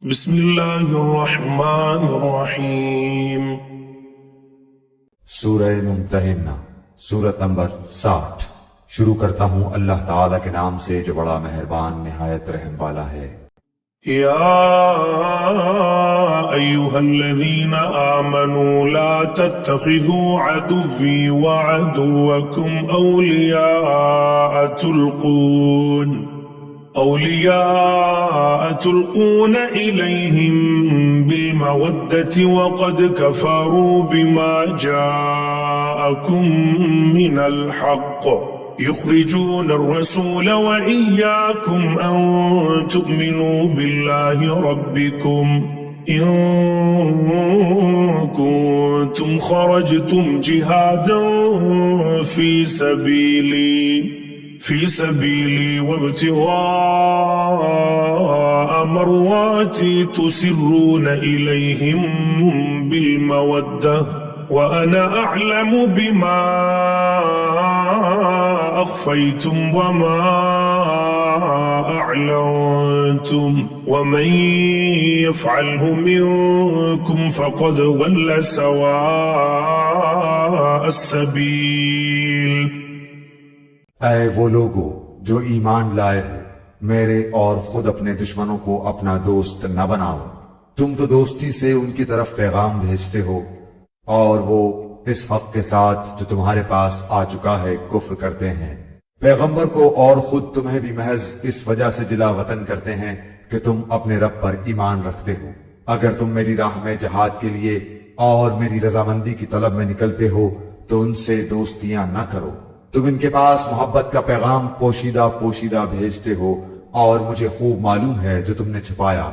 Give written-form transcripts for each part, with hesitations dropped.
بسم اللہ الرحمن الرحیم۔ سورہ ممتحنہ، سورۃ نمبر 60۔ شروع کرتا ہوں اللہ تعالیٰ کے نام سے جو بڑا مہربان نہایت رحم والا ہے۔ یا ایہا الذین آمنوا لا تتخذوا عدوی وعدوکم اولیاء تلقون الیہم بالمودة وقد کفروا بما جاءکم من الحق يخرجون الرسول وإياكم أن تؤمنوا بالله ربكم إن كنتم خرجتم جهادا في سبيلي وابتغاء مرضاتي تسرون إليهم بالمودة وأنا أعلم بما أخفيتم وما أعلنتم ومن يفعله منكم فقد ضل سواء السبيل۔ اے وہ لوگو جو ایمان لائے ہو، میرے اور خود اپنے دشمنوں کو اپنا دوست نہ بناؤ۔ تم تو دوستی سے ان کی طرف پیغام بھیجتے ہو اور وہ اس حق کے ساتھ جو تمہارے پاس آ چکا ہے کفر کرتے ہیں۔ پیغمبر کو اور خود تمہیں بھی محض اس وجہ سے جلا وطن کرتے ہیں کہ تم اپنے رب پر ایمان رکھتے ہو۔ اگر تم میری راہ میں جہاد کے لیے اور میری رضامندی کی طلب میں نکلتے ہو تو ان سے دوستیاں نہ کرو۔ تم ان کے پاس محبت کا پیغام پوشیدہ پوشیدہ بھیجتے ہو اور مجھے خوب معلوم ہے جو تم نے چھپایا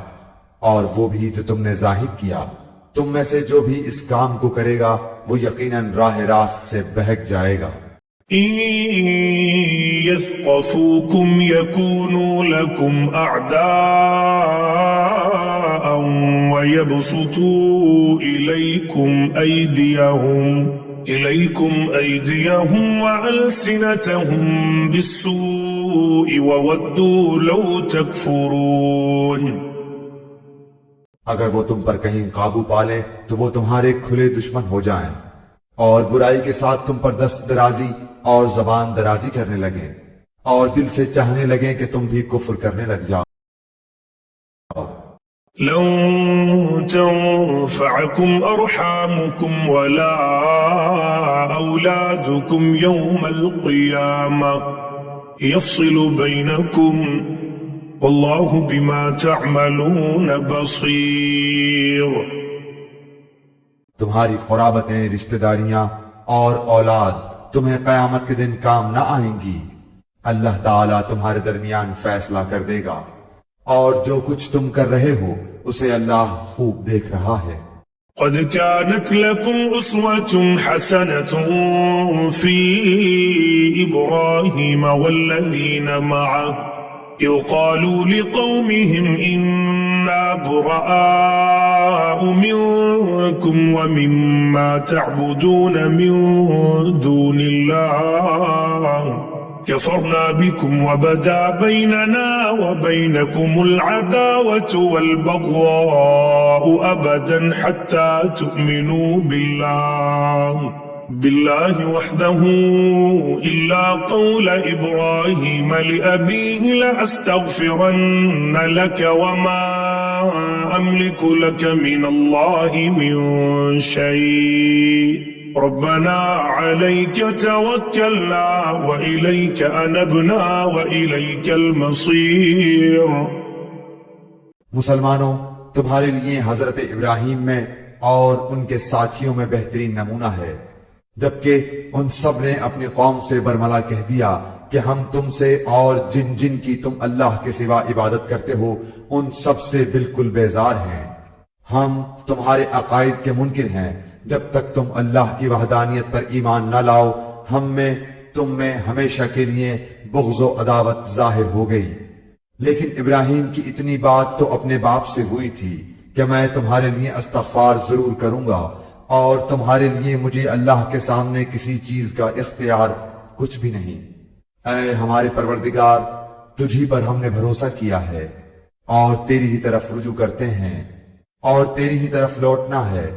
اور وہ بھی جو تم نے ظاہر کیا۔ تم میں سے جو بھی اس کام کو کرے گا وہ یقیناً راہ راست سے بہک جائے گا۔ إن يثقفوكم يكونوا لكم أعداء ويبسطوا إليكم أيديهم وألسنتهم بالسوء وودوا لو تكفرون۔ اگر وہ تم پر کہیں قابو پالیں تو وہ تمہارے کھلے دشمن ہو جائیں اور برائی کے ساتھ تم پر دست درازی اور زبان درازی کرنے لگیں اور دل سے چاہنے لگیں کہ تم بھی کفر کرنے لگ جاؤ۔ لن تنفعكم أرحامكم ولا أولادكم يوم القيامة يفصل بينكم واللہ بما تعملون بصیر۔ تمہاری قرابتیں، رشتہ داریاں اور اولاد تمہیں قیامت کے دن کام نہ آئیں گی۔ اللہ تعالیٰ تمہارے درمیان فیصلہ کر دے گا اور جو کچھ تم کر رہے ہو اسے اللہ خوب دیکھ رہا ہے۔ قد كانت لكم أسوة حسنة في إبراهيم والذين معه إذ قالوا لقومهم إنا براء منكم ومما تعبدون من دون الله كفرنا بكم وبدا بيننا وبينكم العداوة والبغضاء أبدا حتى تؤمنوا بالله وحده إلا قول إبراهيم لأبيه لأستغفرن لك وما أملك لك من الله من شيء ربنا عليك توكلنا وإليك أنبنا وإليك المصير۔ مسلمانوں، تمہارے لیے حضرت ابراہیم میں اور ان کے ساتھیوں میں بہترین نمونہ ہے، جبکہ ان سب نے اپنی قوم سے برملا کہہ دیا کہ ہم تم سے اور جن جن کی تم اللہ کے سوا عبادت کرتے ہو ان سب سے بالکل بیزار ہیں۔ ہم تمہارے عقائد کے منکر ہیں جب تک تم اللہ کی وحدانیت پر ایمان نہ لاؤ۔ ہم میں تم میں ہمیشہ کے لیے بغض و عداوت ظاہر ہو گئی، لیکن ابراہیم کی اتنی بات تو اپنے باپ سے ہوئی تھی کہ میں تمہارے لیے استغفار ضرور کروں گا اور تمہارے لیے مجھے اللہ کے سامنے کسی چیز کا اختیار کچھ بھی نہیں۔ اے ہمارے پروردگار، تجھی پر ہم نے بھروسہ کیا ہے، اور تیری ہی طرف رجوع کرتے ہیں اور تیری ہی طرف لوٹنا ہے۔